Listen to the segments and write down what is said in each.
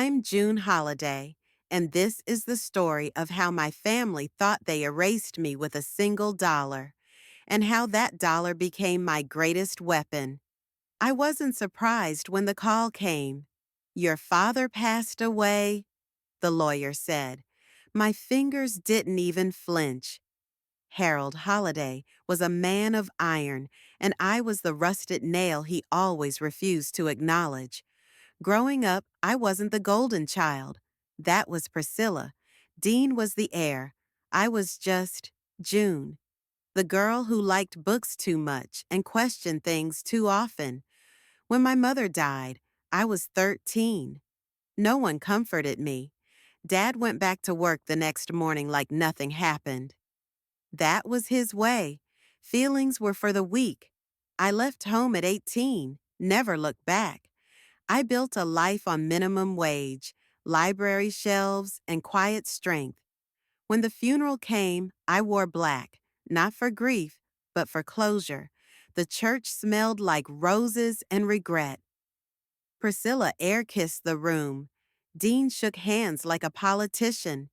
I'm June Holiday, and this is the story of how my family thought they erased me with a single dollar, and how that dollar became my greatest weapon. I wasn't surprised when the call came. Your father passed away, the lawyer said. My fingers didn't even flinch. Harold Holliday was a man of iron, and I was the rusted nail he always refused to acknowledge. Growing up, I wasn't the golden child. That was Priscilla. Dean was the heir. I was just June, the girl who liked books too much and questioned things too often. When my mother died, I was 13. No one comforted me. Dad went back to work the next morning like nothing happened. That was his way. Feelings were for the weak. I left home at 18, never looked back. I built a life on minimum wage, library shelves, and quiet strength. When the funeral came, I wore black, not for grief, but for closure. The church smelled like roses and regret. Priscilla air-kissed the room. Dean shook hands like a politician.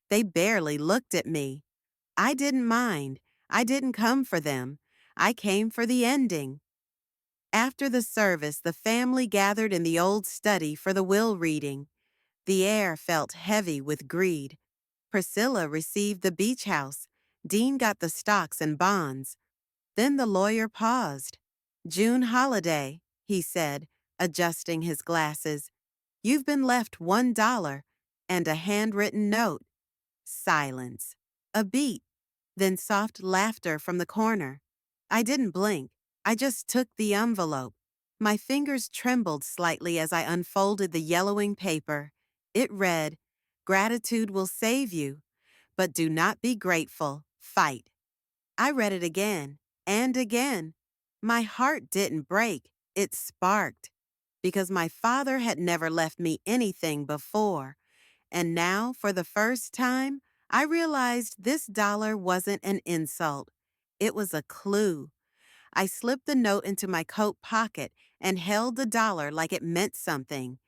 They barely looked at me. I didn't mind. I didn't come for them. I came for the ending. After the service, the family gathered in the old study for the will reading. The air felt heavy with greed. Priscilla received the beach house. Dean got the stocks and bonds. Then the lawyer paused. June Holiday, he said, adjusting his glasses. You've been left $1 and a handwritten note. Silence. A beat. Then soft laughter from the corner. I didn't blink. I just took the envelope. My fingers trembled slightly as I unfolded the yellowing paper. It read, "Gratitude will save you, but do not be grateful. Fight." I read it again and again. My heart didn't break. It sparked. Because my father had never left me anything before. And now, for the first time, I realized this dollar wasn't an insult. It was a clue. I slipped the note into my coat pocket and held the dollar like it meant something.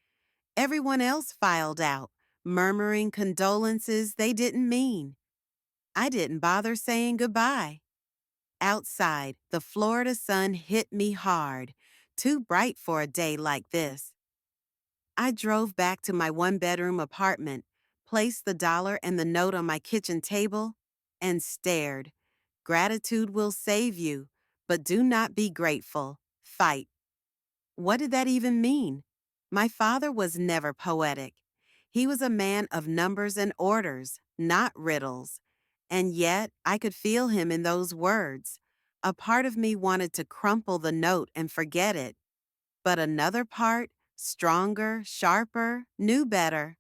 Everyone else filed out, murmuring condolences they didn't mean. I didn't bother saying goodbye. Outside, the Florida sun hit me hard, too bright for a day like this. I drove back to my one-bedroom apartment, placed the dollar and the note on my kitchen table, and stared. Gratitude will save you, but do not be grateful. Fight. What did that even mean? My father was never poetic. He was a man of numbers and orders, not riddles. And yet, I could feel him in those words. A part of me wanted to crumple the note and forget it. But another part, stronger, sharper, knew better.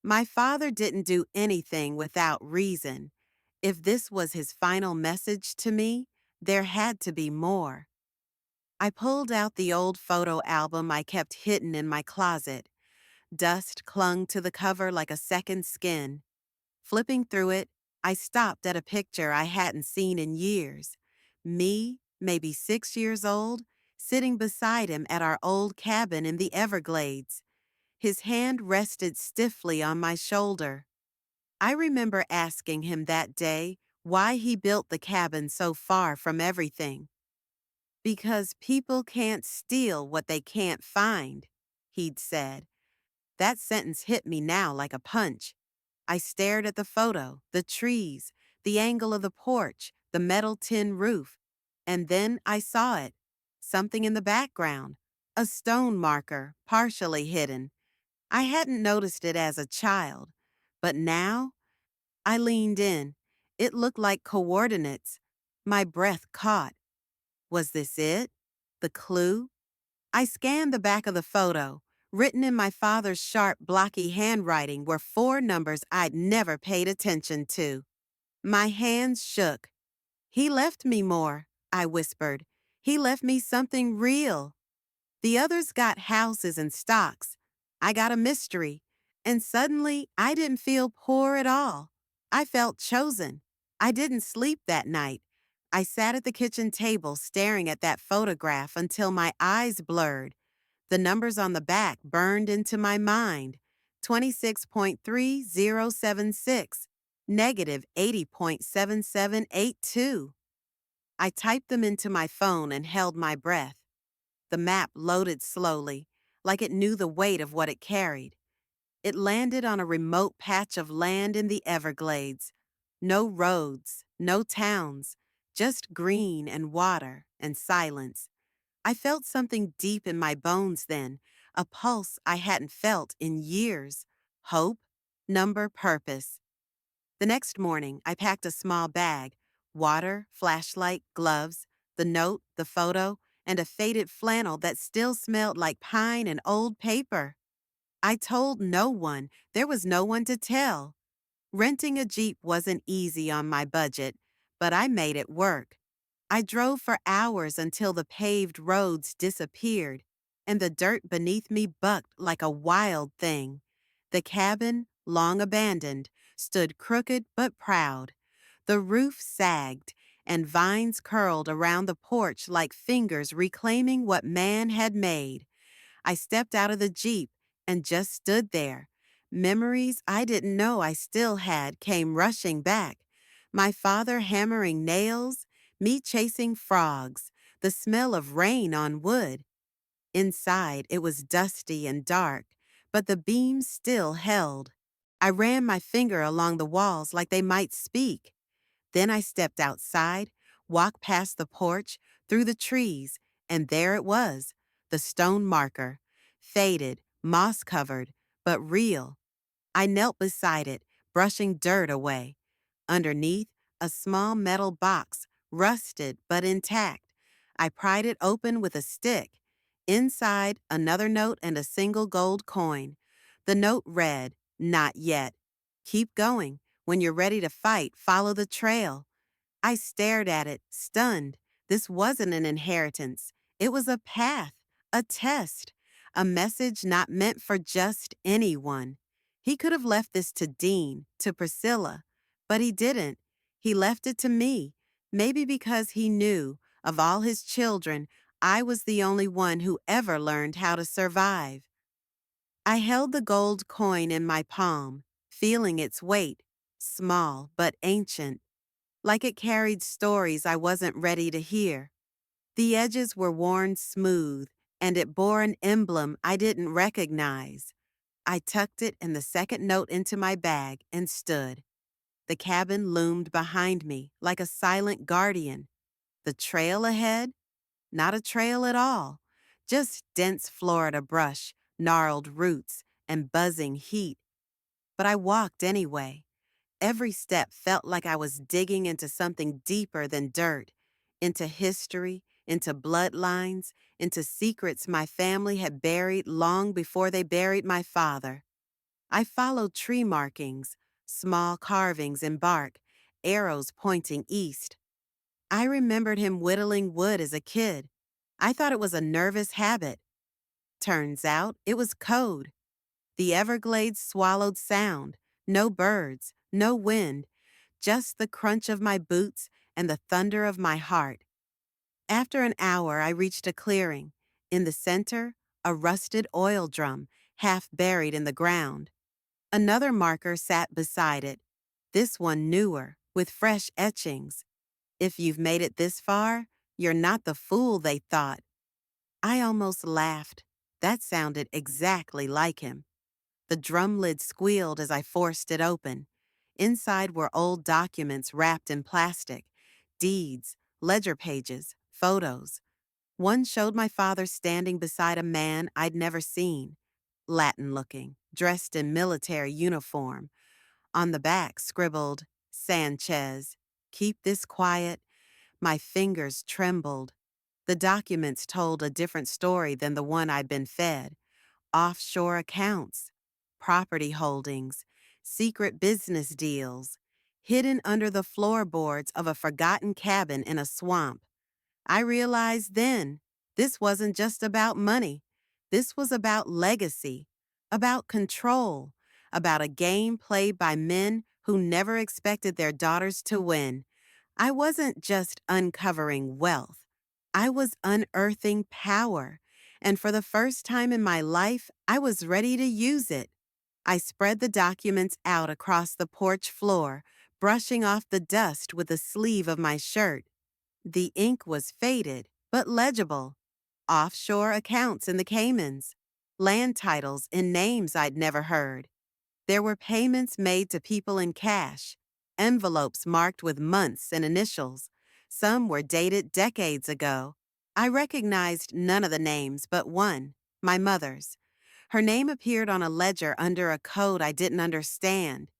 My father didn't do anything without reason. If this was his final message to me, there had to be more. I pulled out the old photo album I kept hidden in my closet. Dust clung to the cover like a second skin. Flipping through it, I stopped at a picture I hadn't seen in years. Me, maybe 6 years old, sitting beside him at our old cabin in the Everglades. His hand rested stiffly on my shoulder. I remember asking him that day why he built the cabin so far from everything. Because people can't steal what they can't find, he'd said. That sentence hit me now like a punch. I stared at the photo, the trees, the angle of the porch, the metal tin roof. And then I saw it. Something in the background. A stone marker, partially hidden. I hadn't noticed it as a child. But now, I leaned in. It looked like coordinates. My breath caught. Was this it? The clue? I scanned the back of the photo. Written in my father's sharp, blocky handwriting were four numbers I'd never paid attention to. My hands shook. He left me more, I whispered. He left me something real. The others got houses and stocks. I got a mystery. And suddenly, I didn't feel poor at all. I felt chosen. I didn't sleep that night. I sat at the kitchen table staring at that photograph until my eyes blurred. The numbers on the back burned into my mind. 26.3076, negative 80.7782. I typed them into my phone and held my breath. The map loaded slowly, like it knew the weight of what it carried. It landed on a remote patch of land in the Everglades. No roads, no towns, just green and water and silence. I felt something deep in my bones then, a pulse I hadn't felt in years. Hope, number, purpose. The next morning, I packed a small bag, water, flashlight, gloves, the note, the photo, and a faded flannel that still smelled like pine and old paper. I told no one. There was no one to tell. Renting a Jeep wasn't easy on my budget, but I made it work. I drove for hours until the paved roads disappeared and the dirt beneath me bucked like a wild thing. The cabin, long abandoned, stood crooked but proud. The roof sagged, and vines curled around the porch like fingers reclaiming what man had made. I stepped out of the Jeep and just stood there. Memories I didn't know I still had came rushing back. My father hammering nails, me chasing frogs, the smell of rain on wood. Inside, it was dusty and dark, but the beams still held. I ran my finger along the walls like they might speak. Then I stepped outside, walked past the porch, through the trees, and there it was, the stone marker, faded, moss-covered, but real. I knelt beside it, brushing dirt away. Underneath, a small metal box, rusted but intact. I pried it open with a stick. Inside, another note and a single gold coin. The note read, "Not yet. Keep going. When you're ready to fight, follow the trail." I stared at it, stunned. This wasn't an inheritance. It was a path, a test, a message not meant for just anyone. He could have left this to Dean, to Priscilla, but he didn't. He left it to me, maybe because he knew, of all his children, I was the only one who ever learned how to survive. I held the gold coin in my palm, feeling its weight, small but ancient, like it carried stories I wasn't ready to hear. The edges were worn smooth, and it bore an emblem I didn't recognize. I tucked it and the second note into my bag and stood. The cabin loomed behind me like a silent guardian. The trail ahead? Not a trail at all. Just dense Florida brush, gnarled roots, and buzzing heat. But I walked anyway. Every step felt like I was digging into something deeper than dirt, into history, into bloodlines, into secrets my family had buried long before they buried my father. I followed tree markings, small carvings in bark, arrows pointing east. I remembered him whittling wood as a kid. I thought it was a nervous habit. Turns out it was code. The Everglades swallowed sound, no birds, no wind, just the crunch of my boots and the thunder of my heart. After an hour, I reached a clearing. In the center, a rusted oil drum, half buried in the ground. Another marker sat beside it, this one newer, with fresh etchings. If you've made it this far, you're not the fool they thought. I almost laughed. That sounded exactly like him. The drum lid squealed as I forced it open. Inside were old documents wrapped in plastic, deeds, ledger pages, photos. One showed my father standing beside a man I'd never seen, Latin-looking, dressed in military uniform. On the back scribbled, "Sanchez. Keep this quiet." My fingers trembled. The documents told a different story than the one I'd been fed. Offshore accounts, property holdings, secret business deals, hidden under the floorboards of a forgotten cabin in a swamp. I realized then this wasn't just about money. This was about legacy, about control, about a game played by men who never expected their daughters to win. I wasn't just uncovering wealth. I was unearthing power. And for the first time in my life, I was ready to use it. I spread the documents out across the porch floor, brushing off the dust with the sleeve of my shirt. The ink was faded, but legible. Offshore accounts in the Caymans, land titles in names I'd never heard. There were payments made to people in cash, envelopes marked with months and initials. Some were dated decades ago. I recognized none of the names but one, my mother's. Her name appeared on a ledger under a code I didn't understand.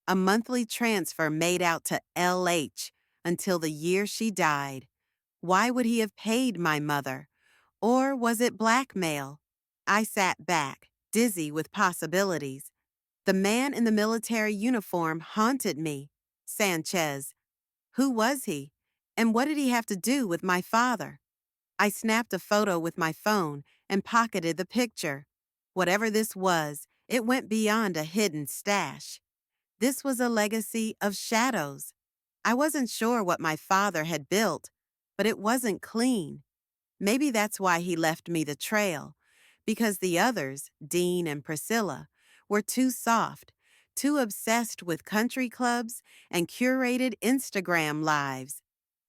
A monthly transfer made out to LH until the year she died. Why would he have paid my mother? Or was it blackmail? I sat back, dizzy with possibilities. The man in the military uniform haunted me. Sanchez. Who was he? And what did he have to do with my father? I snapped a photo with my phone and pocketed the picture. Whatever this was, it went beyond a hidden stash. This was a legacy of shadows. I wasn't sure what my father had built, but it wasn't clean. Maybe that's why he left me the trail, because the others, Dean and Priscilla, were too soft, too obsessed with country clubs and curated Instagram lives.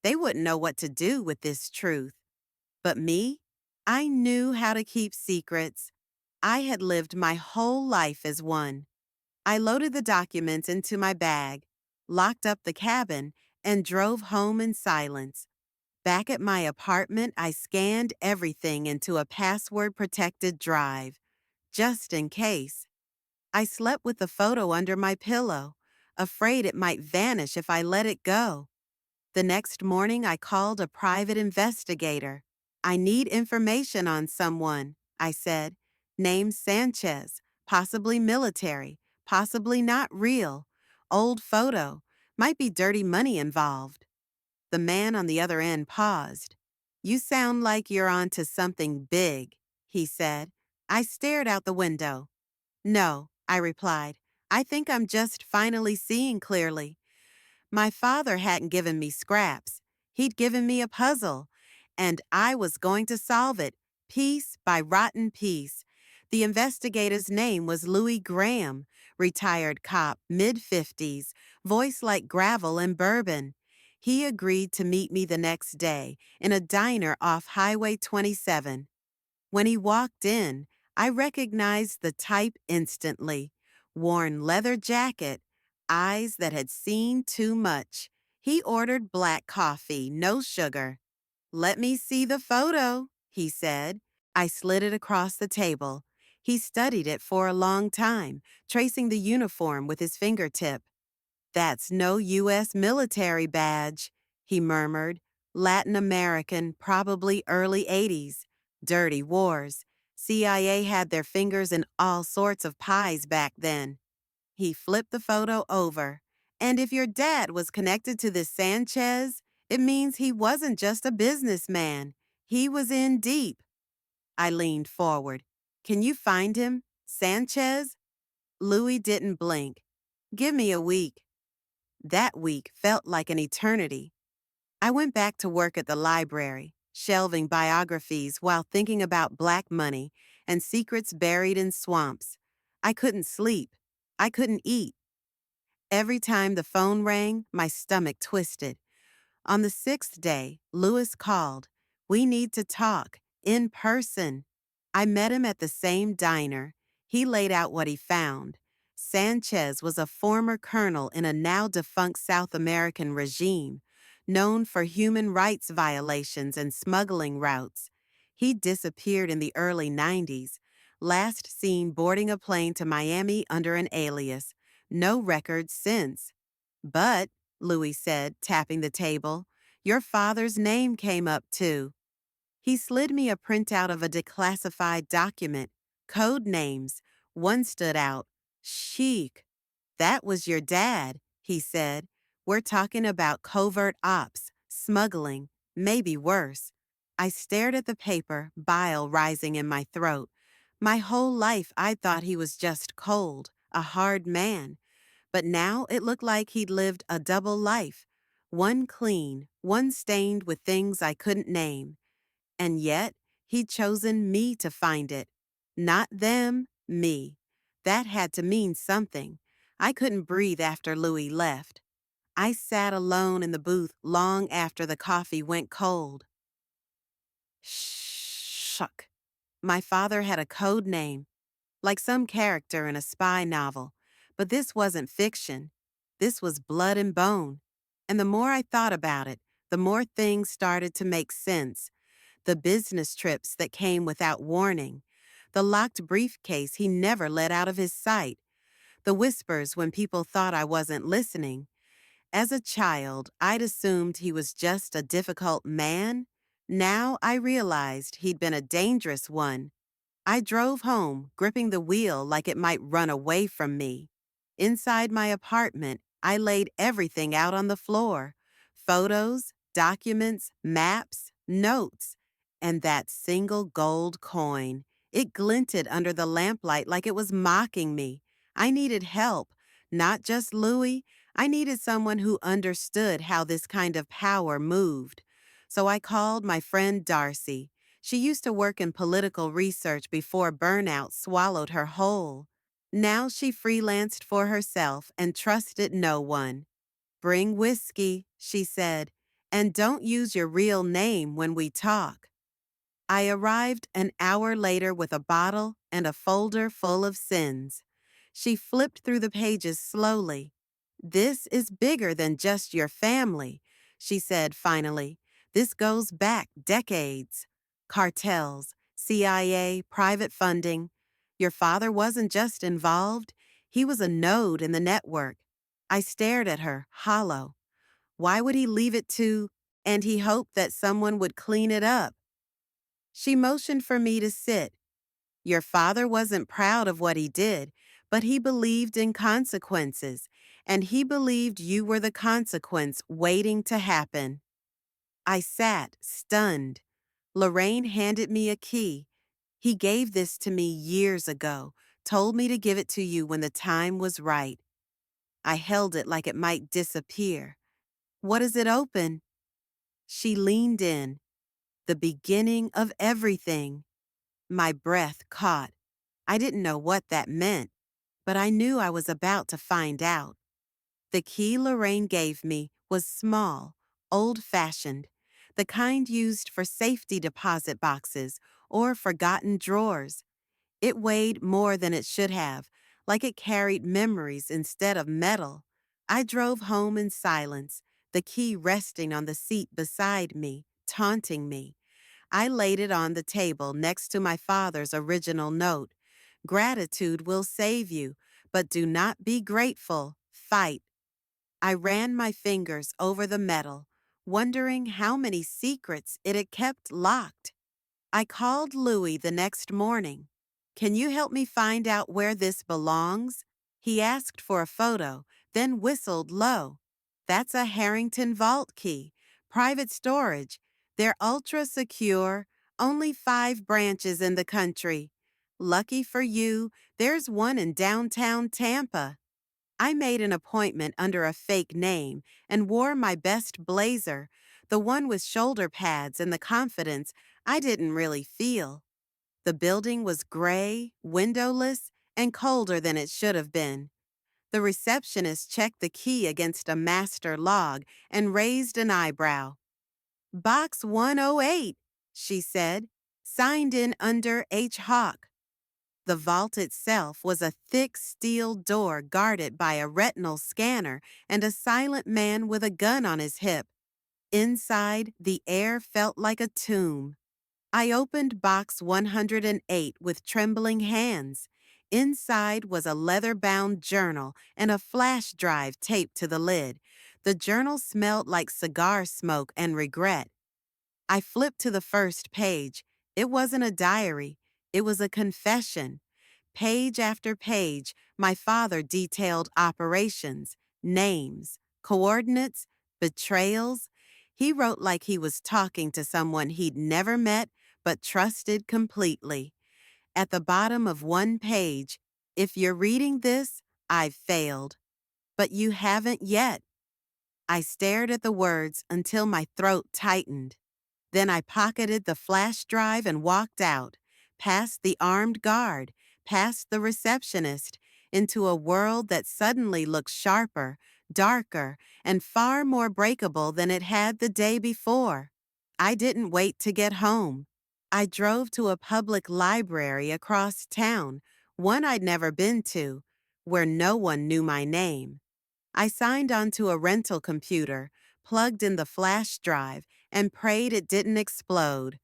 They wouldn't know what to do with this truth. But me? I knew how to keep secrets. I had lived my whole life as one. I loaded the documents into my bag, locked up the cabin, and drove home in silence. Back at my apartment, I scanned everything into a password-protected drive, just in case. I slept with the photo under my pillow, afraid it might vanish if I let it go. The next morning, I called a private investigator. I need information on someone, I said. Name Sanchez, possibly military, possibly not real. Old photo, might be dirty money involved. The man on the other end paused. You sound like you're on to something big, he said. I stared out the window. No, I replied. I think I'm just finally seeing clearly. My father hadn't given me scraps. He'd given me a puzzle, and I was going to solve it, piece by rotten piece. The investigator's name was Louis Graham, retired cop, mid-50s, voice like gravel and bourbon. He agreed to meet me the next day in a diner off Highway 27. When he walked in, I recognized the type instantly. Worn leather jacket, eyes that had seen too much. He ordered black coffee, no sugar. Let me see the photo, he said. I slid it across the table. He studied it for a long time, tracing the uniform with his fingertip. That's no U.S. military badge, he murmured. Latin American, probably early 80s. Dirty wars. CIA had their fingers in all sorts of pies back then. He flipped the photo over. And if your dad was connected to this Sanchez, it means he wasn't just a businessman. He was in deep. I leaned forward. Can you find him? Sanchez? Louis didn't blink. Give me a week. That week felt like an eternity. I went back to work at the library, shelving biographies while thinking about black money and secrets buried in swamps. I couldn't sleep. I couldn't eat. Every time the phone rang, my stomach twisted. On the sixth day, Lewis called. We need to talk, in person. I met him at the same diner. He laid out what he found. Sanchez was a former colonel in a now-defunct South American regime, known for human rights violations and smuggling routes. He disappeared in the early 90s, last seen boarding a plane to Miami under an alias. No records since. But, Louis said, tapping the table, your father's name came up too. He slid me a printout of a declassified document. Code names. One stood out. Chic. That was your dad, he said. We're talking about covert ops, smuggling, maybe worse. I stared at the paper, bile rising in my throat. My whole life I thought he was just cold, a hard man. But now it looked like he'd lived a double life, one clean, one stained with things I couldn't name. And yet, he'd chosen me to find it. Not them, me. That had to mean something. I couldn't breathe after Louis left. I sat alone in the booth long after the coffee went cold. Shuck. My father had a code name, like some character in a spy novel. But this wasn't fiction. This was blood and bone. And the more I thought about it, the more things started to make sense. The business trips that came without warning, the locked briefcase he never let out of his sight, the whispers when people thought I wasn't listening. As a child, I'd assumed he was just a difficult man. Now I realized he'd been a dangerous one. I drove home, gripping the wheel like it might run away from me. Inside my apartment, I laid everything out on the floor: photos, documents, maps, notes, and that single gold coin. It glinted under the lamplight like it was mocking me. I needed help, not just Louis. I needed someone who understood how this kind of power moved. So I called my friend Darcy. She used to work in political research before burnout swallowed her whole. Now she freelanced for herself and trusted no one. "Bring whiskey," she said, "and don't use your real name when we talk." I arrived an hour later with a bottle and a folder full of sins. She flipped through the pages slowly. "This is bigger than just your family," she said finally. "This goes back decades. Cartels, CIA, private funding. Your father wasn't just involved, he was a node in the network." I stared at her, hollow. Why would he leave it to, and he hoped that someone would clean it up? She motioned for me to sit. "Your father wasn't proud of what he did, but he believed in consequences, and he believed you were the consequence waiting to happen." I sat, stunned. Lorraine handed me a key. "He gave this to me years ago, told me to give it to you when the time was right." I held it like it might disappear. "What does it open?" She leaned in. "The beginning of everything." My breath caught. I didn't know what that meant, but I knew I was about to find out. The key Lorraine gave me was small, old-fashioned, the kind used for safety deposit boxes or forgotten drawers. It weighed more than it should have, like it carried memories instead of metal. I drove home in silence, the key resting on the seat beside me, taunting me. I laid it on the table next to my father's original note. "Gratitude will save you, but do not be grateful. Fight." I ran my fingers over the metal, wondering how many secrets it had kept locked. I called Louis the next morning. "Can you help me find out where this belongs?" He asked for a photo, then whistled low. "That's a Harrington vault key. Private storage. They're ultra secure. Only 5 branches in the country. Lucky for you, there's one in downtown Tampa." I made an appointment under a fake name and wore my best blazer, the one with shoulder pads and the confidence I didn't really feel. The building was gray, windowless, and colder than it should have been. The receptionist checked the key against a master log and raised an eyebrow. "Box 108, she said, "signed in under H. Hawk." The vault itself was a thick steel door guarded by a retinal scanner and a silent man with a gun on his hip. Inside, the air felt like a tomb. I opened box 108 with trembling hands. Inside was a leather-bound journal and a flash drive taped to the lid. The journal smelled like cigar smoke and regret. I flipped to the first page. It wasn't a diary. It was a confession. Page after page, my father detailed operations, names, coordinates, betrayals. He wrote like he was talking to someone he'd never met but trusted completely. At the bottom of one page, "If you're reading this, I've failed." But you haven't yet. I stared at the words until my throat tightened. Then I pocketed the flash drive and walked out, past the armed guard, past the receptionist, into a world that suddenly looked sharper, darker, and far more breakable than it had the day before. I didn't wait to get home. I drove to a public library across town, one I'd never been to, where no one knew my name. I signed onto a rental computer, plugged in the flash drive, and prayed it didn't explode.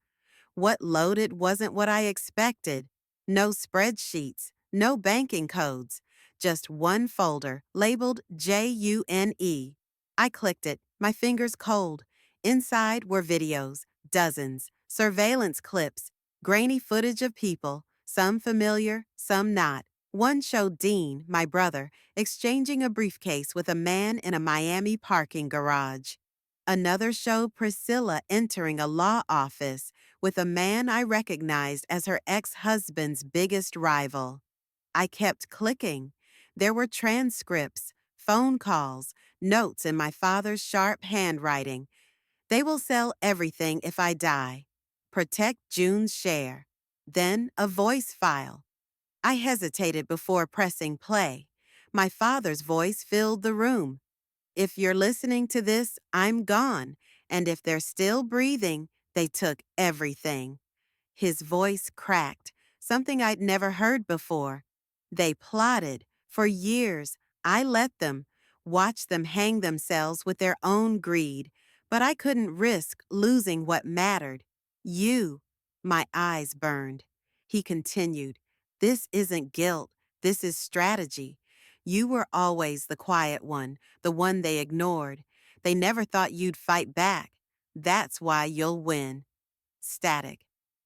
What loaded wasn't what I expected. No spreadsheets, no banking codes, just one folder labeled JUNE. I clicked it, my fingers cold. Inside were videos, dozens, surveillance clips, grainy footage of people, some familiar, some not. One showed Dean, my brother, exchanging a briefcase with a man in a Miami parking garage. Another showed Priscilla entering a law office with a man I recognized as her ex-husband's biggest rival. I kept clicking. There were transcripts, phone calls, notes in my father's sharp handwriting. They will sell everything if I die. Protect June's share. Then a voice file. I hesitated before pressing play. My father's voice filled the room. If you're listening to this, I'm gone, and if they're still breathing, they took everything. His voice cracked, something I'd never heard before. They plotted. For years, I let them, watched them hang themselves with their own greed, but I couldn't risk losing what mattered. You. My eyes burned. He continued, this isn't guilt, this is strategy. You were always the quiet one, the one they ignored. They never thought you'd fight back. That's why you'll win. Static.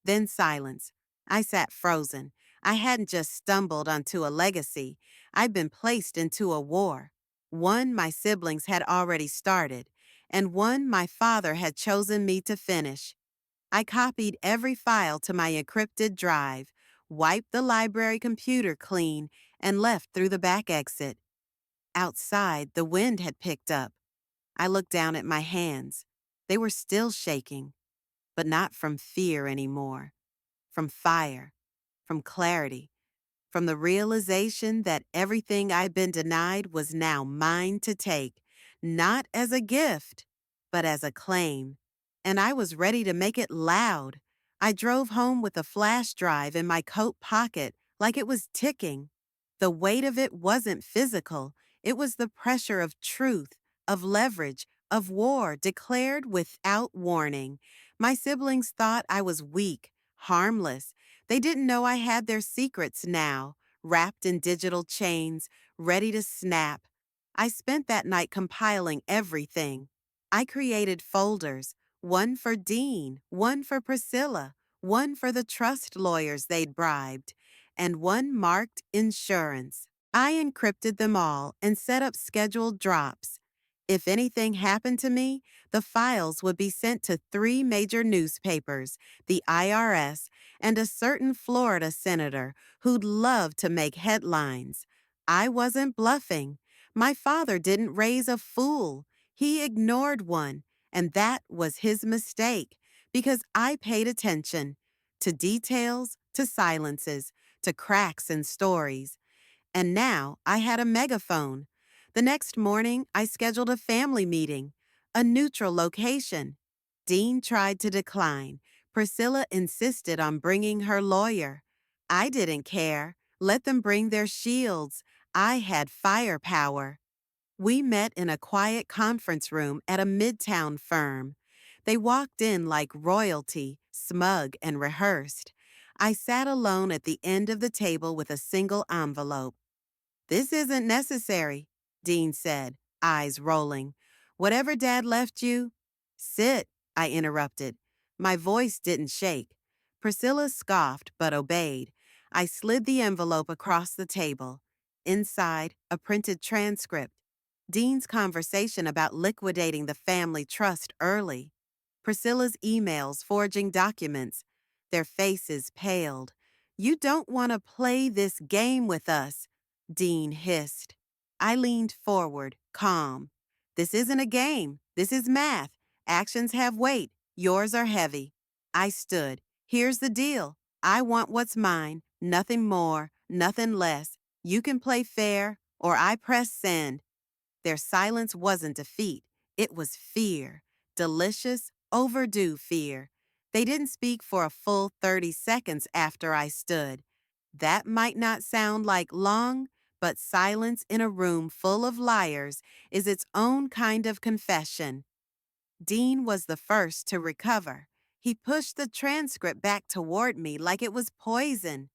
Then silence. I sat frozen. I hadn't just stumbled onto a legacy. I'd been placed into a war. One my siblings had already started, and one my father had chosen me to finish. I copied every file to my encrypted drive, wiped the library computer clean, and left through the back exit. Outside, the wind had picked up. I looked down at my hands. They were still shaking, but not from fear anymore, from fire, from clarity, from the realization that everything I'd been denied was now mine to take, not as a gift, but as a claim. And I was ready to make it loud. I drove home with a flash drive in my coat pocket like it was ticking. The weight of it wasn't physical. It was the pressure of truth, of leverage, of war declared without warning. My siblings thought I was weak, harmless. They didn't know I had their secrets now, wrapped in digital chains, ready to snap. I spent that night compiling everything. I created folders, one for Dean, one for Priscilla, one for the trust lawyers they'd bribed, and one marked insurance. I encrypted them all and set up scheduled drops. If anything happened to me, the files would be sent to 3 major newspapers, the IRS, and a certain Florida senator who'd love to make headlines. I wasn't bluffing. My father didn't raise a fool. He ignored one, and that was his mistake, because I paid attention to details, to silences, to cracks in stories. And now I had a megaphone. The next morning, I scheduled a family meeting, a neutral location. Dean tried to decline. Priscilla insisted on bringing her lawyer. I didn't care. Let them bring their shields. I had firepower. We met in a quiet conference room at a midtown firm. They walked in like royalty, smug and rehearsed. I sat alone at the end of the table with a single envelope. This isn't necessary, Dean said, eyes rolling. Whatever Dad left you? Sit, I interrupted. My voice didn't shake. Priscilla scoffed but obeyed. I slid the envelope across the table. Inside, a printed transcript. Dean's conversation about liquidating the family trust early. Priscilla's emails forging documents. Their faces paled. You don't want to play this game with us, Dean hissed. I leaned forward, calm. This isn't a game. This is math. Actions have weight. Yours are heavy. I stood. Here's the deal. I want what's mine. Nothing more. Nothing less. You can play fair, or I press send. Their silence wasn't defeat, it was fear. Delicious, overdue fear. They didn't speak for a full 30 seconds after I stood. That might not sound like long, but silence in a room full of liars is its own kind of confession. Dean was the first to recover. He pushed the transcript back toward me like it was poison.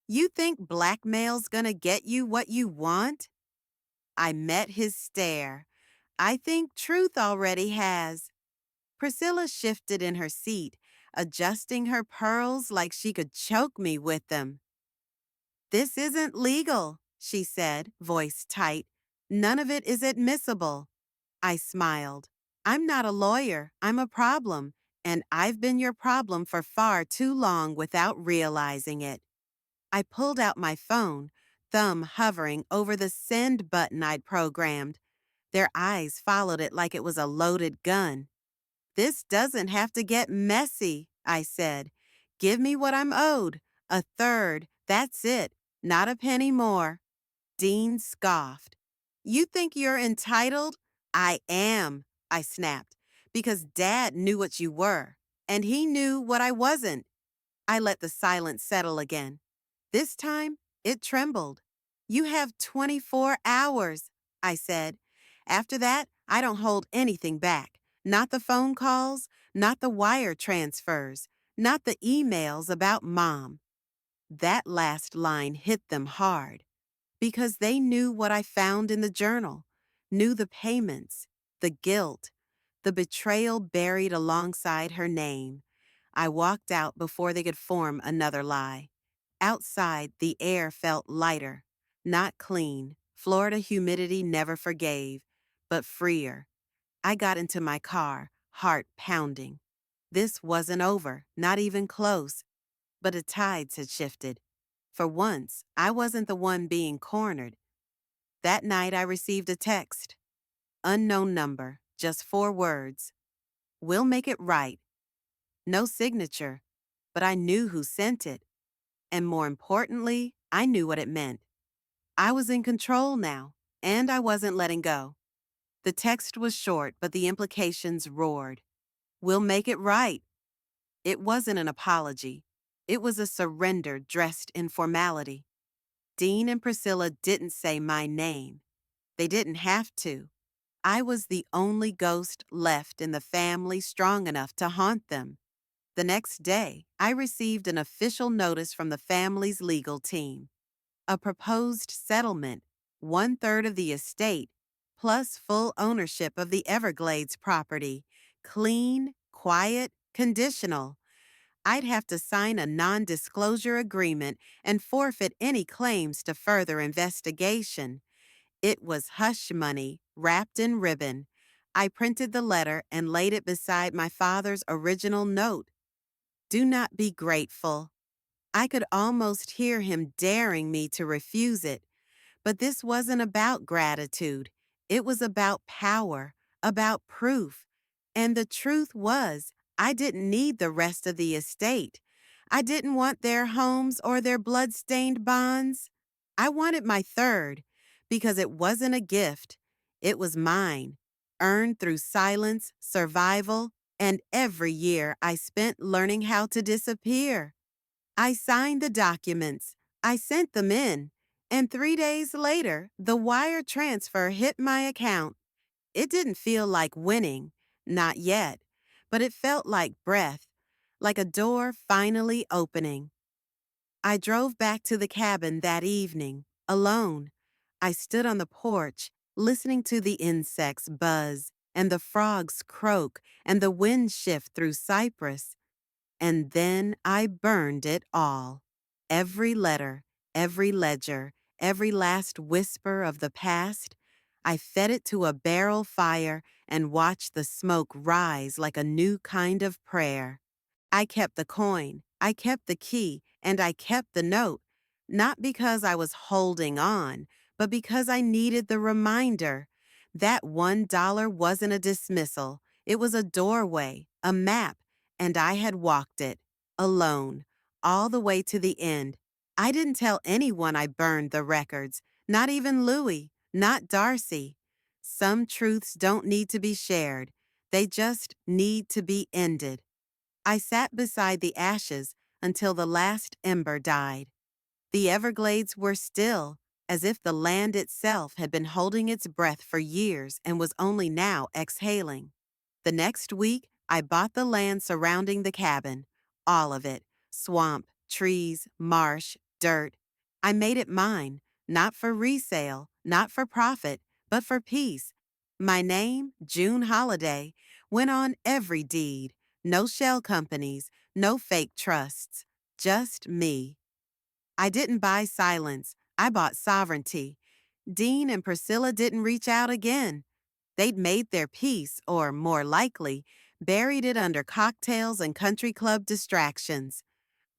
You think blackmail's gonna get you what you want? I met his stare. I think truth already has. Priscilla shifted in her seat, adjusting her pearls like she could choke me with them. This isn't legal, she said, voice tight. None of it is admissible. I smiled. I'm not a lawyer, I'm a problem, and I've been your problem for far too long without realizing it. I pulled out my phone, thumb hovering over the send button I'd programmed. Their eyes followed it like it was a loaded gun. This doesn't have to get messy, I said. Give me what I'm owed. A third, that's it. Not a penny more. Dean scoffed. You think you're entitled? I am, I snapped, because Dad knew what you were, and he knew what I wasn't. I let the silence settle again. This time, it trembled. You have 24 hours, I said. After that, I don't hold anything back. Not the phone calls, not the wire transfers, not the emails about Mom. That last line hit them hard because they knew what I found in the journal, knew the payments, the guilt, the betrayal buried alongside her name. I walked out before they could form another lie. Outside, the air felt lighter, not clean. Florida humidity never forgave, but freer. I got into my car, heart pounding. This wasn't over, not even close, but the tides had shifted. For once, I wasn't the one being cornered. That night, I received a text. Unknown number, just 4 words. We'll make it right. No signature, but I knew who sent it. And more importantly, I knew what it meant. I was in control now, and I wasn't letting go. The text was short, but the implications roared. We'll make it right. It wasn't an apology. It was a surrender dressed in formality. Dean and Priscilla didn't say my name. They didn't have to. I was the only ghost left in the family strong enough to haunt them. The next day, I received an official notice from the family's legal team. A proposed settlement, 1/3 of the estate, plus full ownership of the Everglades property. Clean, quiet, conditional. I'd have to sign a non-disclosure agreement and forfeit any claims to further investigation. It was hush money, wrapped in ribbon. I printed the letter and laid it beside my father's original note. Do not be grateful. I could almost hear him daring me to refuse it. But this wasn't about gratitude. It was about power, about proof. And the truth was, I didn't need the rest of the estate. I didn't want their homes or their blood-stained bonds. I wanted my third, because it wasn't a gift. It was mine, earned through silence, survival, and every year I spent learning how to disappear. I signed the documents. I sent them in. And 3 days later, the wire transfer hit my account. It didn't feel like winning, not yet, but it felt like breath, like a door finally opening. I drove back to the cabin that evening, alone. I stood on the porch, listening to the insects buzz, and the frogs croak, and the wind shift through cypress. And then I burned it all. Every letter, every ledger, every last whisper of the past. I fed it to a barrel fire and watched the smoke rise like a new kind of prayer. I kept the coin, I kept the key, and I kept the note, not because I was holding on, but because I needed the reminder. That $1 wasn't a dismissal. It was a doorway, a map, and I had walked it, alone, all the way to the end. I didn't tell anyone I burned the records, not even Louie, not Darcy. Some truths don't need to be shared, they just need to be ended. I sat beside the ashes until the last ember died. The Everglades were still, as if the land itself had been holding its breath for years and was only now exhaling. The next week, I bought the land surrounding the cabin, all of it, swamp, trees, marsh, dirt. I made it mine, not for resale, not for profit, but for peace. My name, June Holiday, went on every deed. No shell companies, no fake trusts, just me. I didn't buy silence, I bought sovereignty. Dean and Priscilla didn't reach out again. They'd made their peace, or more likely, buried it under cocktails and country club distractions.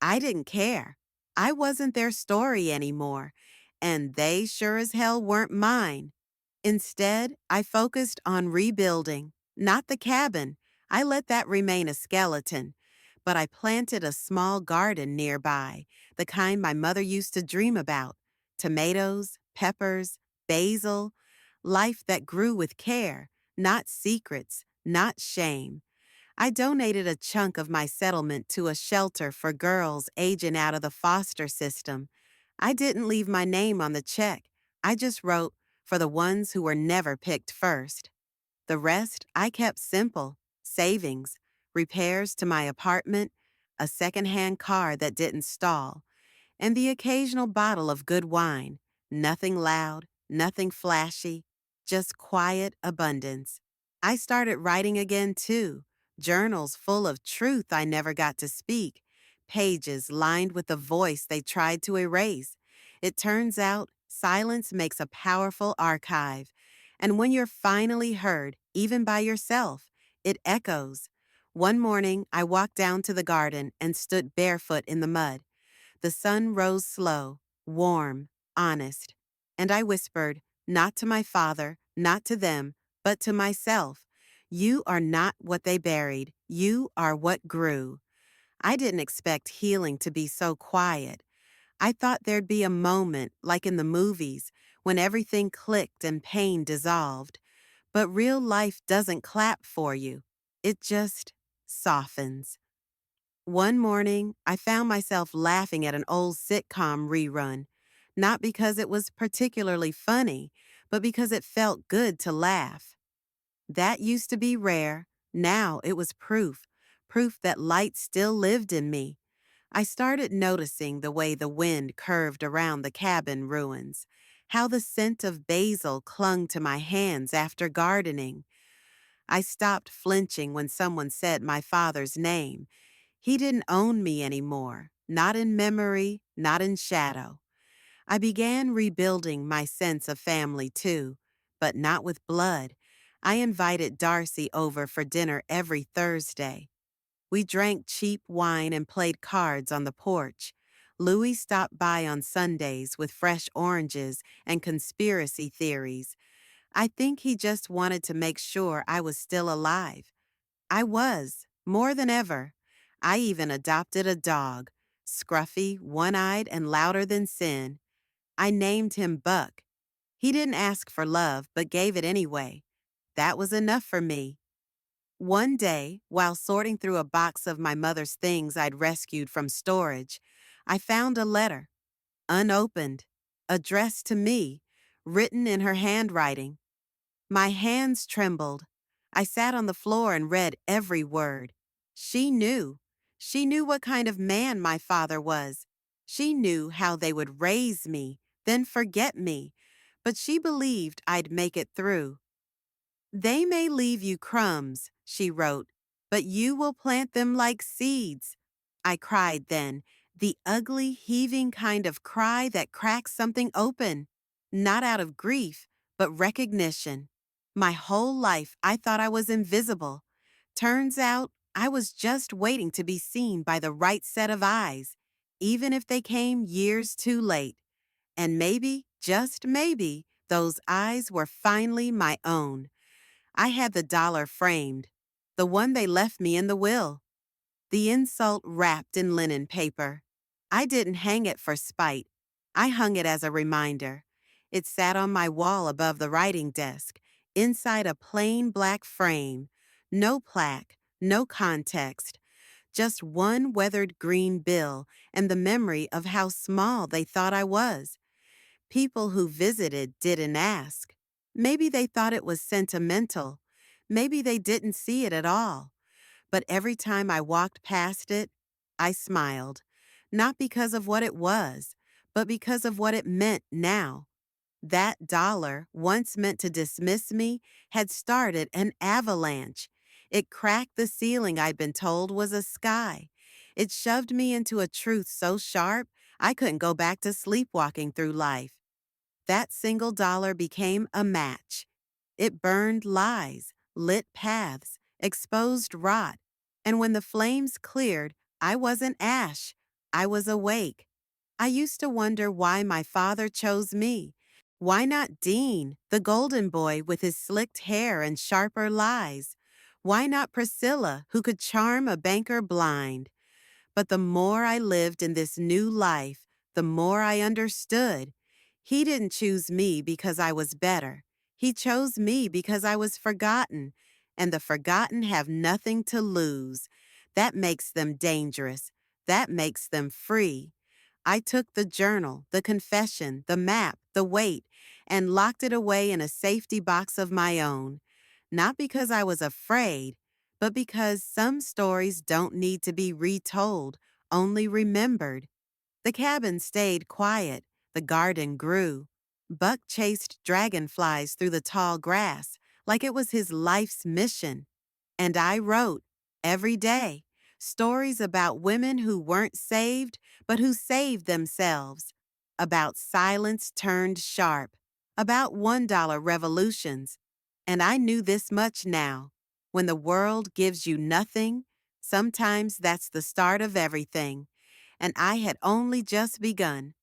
I didn't care. I wasn't their story anymore, and they sure as hell weren't mine. Instead, I focused on rebuilding, not the cabin. I let that remain a skeleton. But I planted a small garden nearby, the kind my mother used to dream about. Tomatoes, peppers, basil, life that grew with care, not secrets, not shame. I donated a chunk of my settlement to a shelter for girls aging out of the foster system. I didn't leave my name on the check. I just wrote, for the ones who were never picked first. The rest I kept simple: savings, repairs to my apartment, a secondhand car that didn't stall, and the occasional bottle of good wine. Nothing loud, nothing flashy, just quiet abundance. I started writing again, too. Journals full of truth I never got to speak, pages lined with the voice they tried to erase. It turns out silence makes a powerful archive. And when you're finally heard, even by yourself, it echoes. One morning, I walked down to the garden and stood barefoot in the mud. The sun rose slow, warm, honest, and I whispered, not to my father, not to them, but to myself, "You are not what they buried. You are what grew." I didn't expect healing to be so quiet. I thought there'd be a moment, like in the movies, when everything clicked and pain dissolved. But real life doesn't clap for you. It just softens. One morning, I found myself laughing at an old sitcom rerun, not because it was particularly funny, but because it felt good to laugh. That used to be rare. Now it was proof that light still lived in me. I started noticing the way the wind curved around the cabin ruins, how the scent of basil clung to my hands after gardening. I stopped flinching when someone said my father's name. He didn't own me anymore, not in memory, not in shadow. I began rebuilding my sense of family too, but not with blood. I invited Darcy over for dinner every Thursday. We drank cheap wine and played cards on the porch. Louis stopped by on Sundays with fresh oranges and conspiracy theories. I think he just wanted to make sure I was still alive. I was, more than ever. I even adopted a dog, scruffy, one-eyed, and louder than sin. I named him Buck. He didn't ask for love, but gave it anyway. That was enough for me. One day, while sorting through a box of my mother's things I'd rescued from storage, I found a letter, unopened, addressed to me, written in her handwriting. My hands trembled. I sat on the floor and read every word. She knew. She knew what kind of man my father was. She knew how they would raise me, then forget me. But she believed I'd make it through. "They may leave you crumbs," she wrote, "but you will plant them like seeds." I cried then, the ugly, heaving kind of cry that cracks something open. Not out of grief, but recognition. My whole life I thought I was invisible. Turns out I was just waiting to be seen by the right set of eyes, even if they came years too late. And maybe, just maybe, those eyes were finally my own. I had the dollar framed, the one they left me in the will, the insult wrapped in linen paper. I didn't hang it for spite. I hung it as a reminder. It sat on my wall above the writing desk, inside a plain black frame. No plaque, no context, just one weathered green bill and the memory of how small they thought I was. People who visited didn't ask. Maybe they thought it was sentimental. Maybe they didn't see it at all. But every time I walked past it, I smiled. Not because of what it was, but because of what it meant now. That dollar, once meant to dismiss me, had started an avalanche. It cracked the ceiling I'd been told was a sky. It shoved me into a truth so sharp I couldn't go back to sleepwalking through life. That single dollar became a match. It burned lies, lit paths, exposed rot. And when the flames cleared, I wasn't ash. I was awake. I used to wonder why my father chose me. Why not Dean, the golden boy with his slicked hair and sharper lies? Why not Priscilla, who could charm a banker blind? But the more I lived in this new life, the more I understood. He didn't choose me because I was better. He chose me because I was forgotten, and the forgotten have nothing to lose. That makes them dangerous. That makes them free. I took the journal, the confession, the map, the weight, and locked it away in a safety box of my own. Not because I was afraid, but because some stories don't need to be retold, only remembered. The cabin stayed quiet. The garden grew. Buck chased dragonflies through the tall grass like it was his life's mission. And I wrote, every day, stories about women who weren't saved, but who saved themselves, about silence turned sharp, about $1 revolutions. And I knew this much now. When the world gives you nothing, sometimes that's the start of everything. And I had only just begun.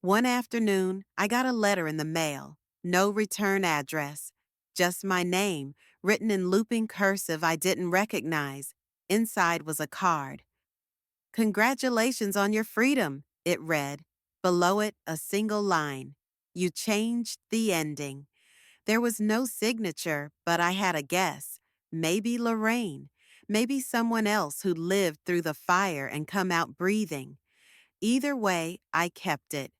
One afternoon, I got a letter in the mail. No return address. Just my name, written in looping cursive I didn't recognize. Inside was a card. "Congratulations on your freedom," it read. Below it, a single line. "You changed the ending." There was no signature, but I had a guess. Maybe Lorraine. Maybe someone else who lived through the fire and come out breathing. Either way, I kept it,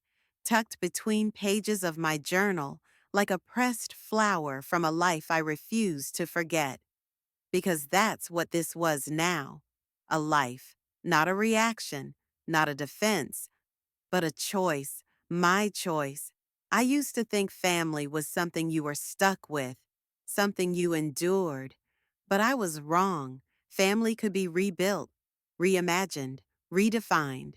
tucked between pages of my journal, like a pressed flower from a life I refused to forget. Because that's what this was now. A life, not a reaction, not a defense, but a choice, my choice. I used to think family was something you were stuck with, something you endured. But I was wrong. Family could be rebuilt, reimagined, redefined.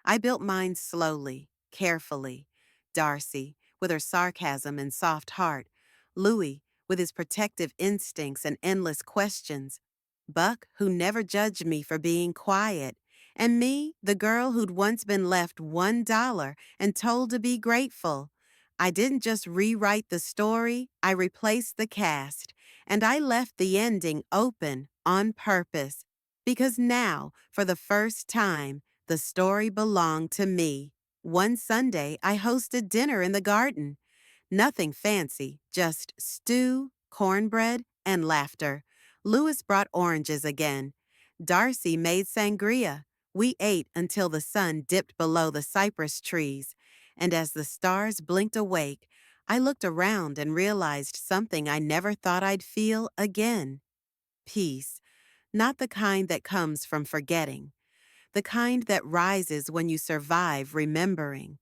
I built mine slowly, carefully. Darcy, with her sarcasm and soft heart. Louis, with his protective instincts and endless questions. Buck, who never judged me for being quiet. And me, the girl who'd once been left $1 and told to be grateful. I didn't just rewrite the story, I replaced the cast. And I left the ending open on purpose. Because now, for the first time, the story belonged to me. One Sunday, I hosted dinner in the garden. Nothing fancy, just stew, cornbread, and laughter. Louis brought oranges again. Darcy made sangria. We ate until the sun dipped below the cypress trees. And as the stars blinked awake, I looked around and realized something I never thought I'd feel again. Peace. Not the kind that comes from forgetting. The kind that rises when you survive remembering.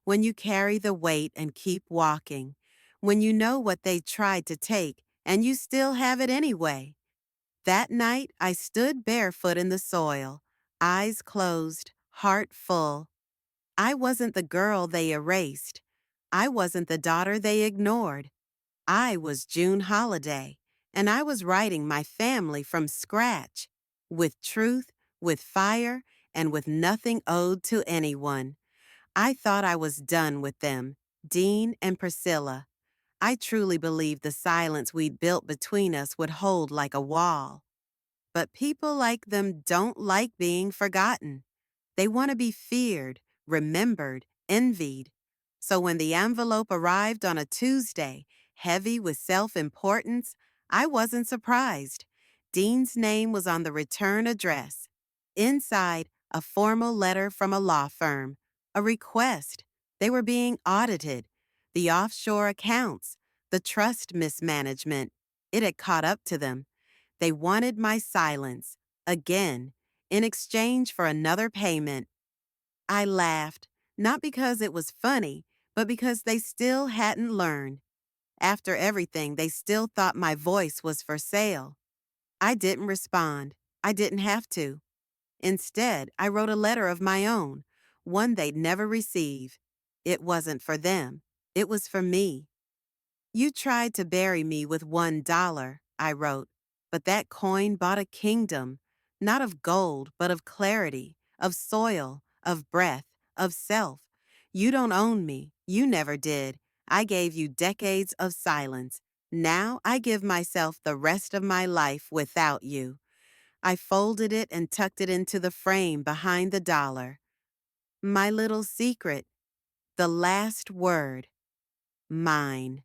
When you carry the weight and keep walking. When you know what they tried to take and you still have it anyway. That night, I stood barefoot in the soil, eyes closed, heart full. I wasn't the girl they erased. I wasn't the daughter they ignored. I was June Holiday, and I was writing my family from scratch, with truth, with fire, and with nothing owed to anyone. I thought I was done with them, Dean and Priscilla. I truly believed the silence we'd built between us would hold like a wall. But people like them don't like being forgotten. They want to be feared, remembered, envied. So when the envelope arrived on a Tuesday, heavy with self importance, I wasn't surprised. Dean's name was on the return address. Inside, a formal letter from a law firm, a request. They were being audited. The offshore accounts, the trust mismanagement. It had caught up to them. They wanted my silence, again, in exchange for another payment. I laughed, not because it was funny, but because they still hadn't learned. After everything, they still thought my voice was for sale. I didn't respond. I didn't have to. Instead, I wrote a letter of my own, one they'd never receive. It wasn't for them. It was for me. You tried to bury me with $1, I wrote, but that coin bought a kingdom, not of gold, but of clarity, of soil, of breath, of self. You don't own me. You never did. I gave you decades of silence. Now I give myself the rest of my life without you. I folded it and tucked it into the frame behind the dollar. My little secret, the last word, mine.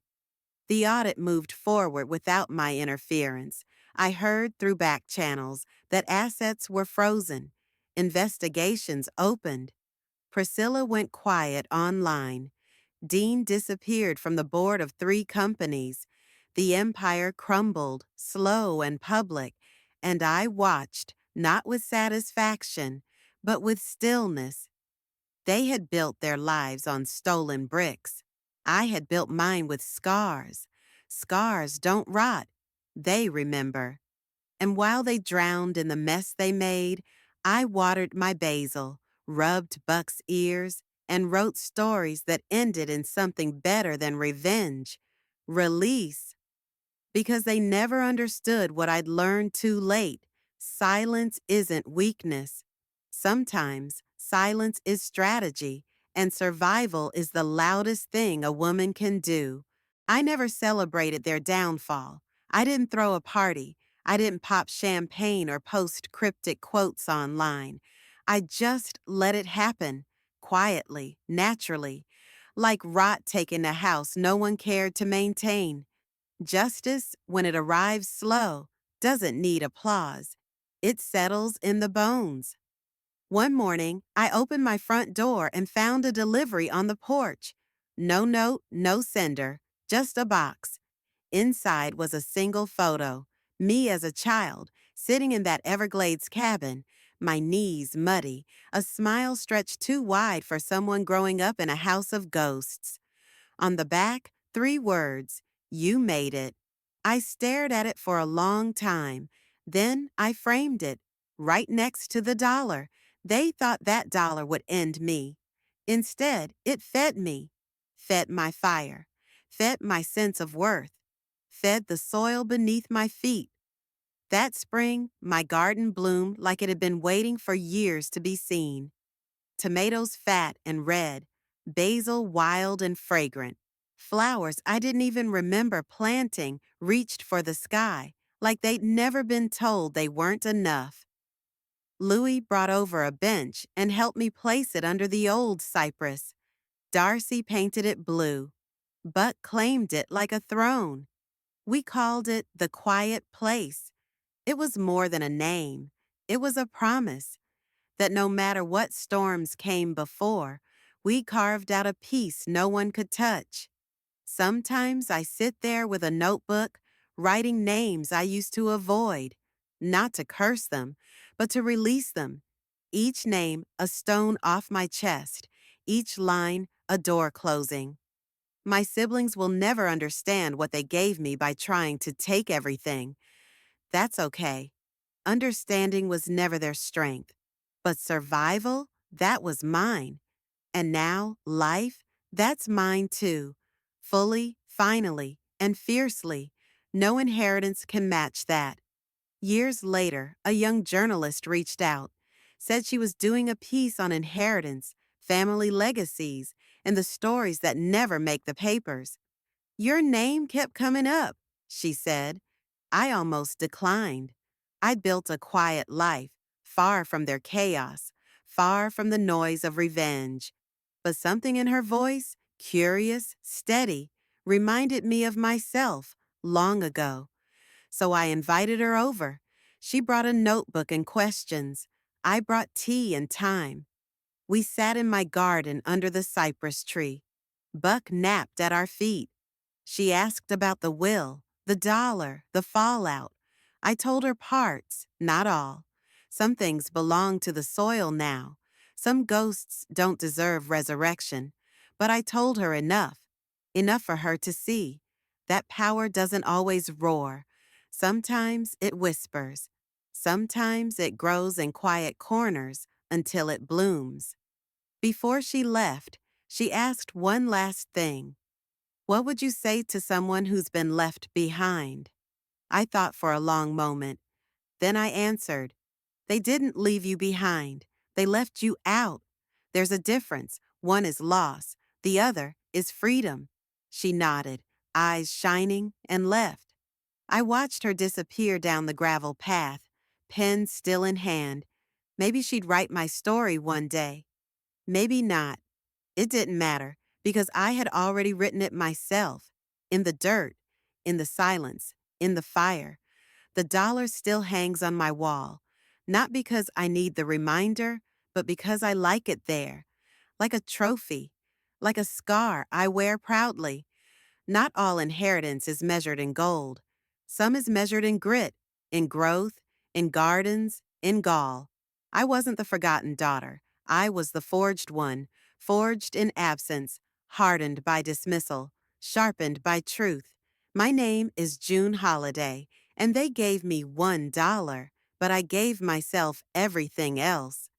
The audit moved forward without my interference. I heard through back channels that assets were frozen. Investigations opened. Priscilla went quiet online. Dean disappeared from the board of 3 companies. The empire crumbled, slow and public, and I watched, not with satisfaction, but with stillness. They had built their lives on stolen bricks. I had built mine with scars. Scars don't rot. They remember. And while they drowned in the mess they made, I watered my basil, rubbed Buck's ears, and wrote stories that ended in something better than revenge. Release. Because they never understood what I'd learned too late. Silence isn't weakness. Sometimes silence is strategy, and survival is the loudest thing a woman can do. I never celebrated their downfall. I didn't throw a party. I didn't pop champagne or post cryptic quotes online. I just let it happen, quietly, naturally, like rot taking a house no one cared to maintain. Justice, when it arrives slow, doesn't need applause. It settles in the bones. One morning, I opened my front door and found a delivery on the porch. No note, no sender, just a box. Inside was a single photo, me as a child, sitting in that Everglades cabin, my knees muddy, a smile stretched too wide for someone growing up in a house of ghosts. On the back, 3 words, "You made it." I stared at it for a long time. Then I framed it, right next to the dollar. They thought that dollar would end me. Instead, it fed me, fed my fire, fed my sense of worth, fed the soil beneath my feet. That spring, my garden bloomed like it had been waiting for years to be seen. Tomatoes fat and red, basil wild and fragrant. Flowers I didn't even remember planting reached for the sky, like they'd never been told they weren't enough. Louis brought over a bench and helped me place it under the old cypress. Darcy painted it blue. Buck claimed it like a throne. We called it the Quiet Place. It was more than a name. It was a promise that no matter what storms came before, we carved out a peace no one could touch. Sometimes I sit there with a notebook, writing names I used to avoid, not to curse them, but to release them. Each name a stone off my chest, each line a door closing. My siblings will never understand what they gave me by trying to take everything. That's okay. Understanding was never their strength. But survival, that was mine. And now, life, that's mine too. Fully, finally, and fiercely. No inheritance can match that. Years later, a young journalist reached out, said she was doing a piece on inheritance, family legacies, and the stories that never make the papers. Your name kept coming up, she said. I almost declined. I'd built a quiet life, far from their chaos, far from the noise of revenge. But something in her voice, curious, steady, reminded me of myself long ago. So I invited her over. She brought a notebook and questions. I brought tea and time. We sat in my garden under the cypress tree. Buck napped at our feet. She asked about the will, the dollar, the fallout. I told her parts, not all. Some things belong to the soil now. Some ghosts don't deserve resurrection. But I told her enough. Enough for her to see. That power doesn't always roar. Sometimes it whispers. Sometimes it grows in quiet corners until it blooms. Before she left, she asked one last thing. What would you say to someone who's been left behind? I thought for a long moment. Then I answered, they didn't leave you behind. They left you out. There's a difference. One is loss. The other is freedom. She nodded, eyes shining, and left. I watched her disappear down the gravel path, pen still in hand. Maybe she'd write my story one day. Maybe not. It didn't matter because I had already written it myself. In the dirt, in the silence, in the fire. The dollar still hangs on my wall. Not because I need the reminder, but because I like it there. Like a trophy. Like a scar I wear proudly. Not all inheritance is measured in gold. Some is measured in grit, in growth, in gardens, in gall. I wasn't the forgotten daughter. I was the forged one, forged in absence, hardened by dismissal, sharpened by truth. My name is June Holiday, and they gave me $1, but I gave myself everything else.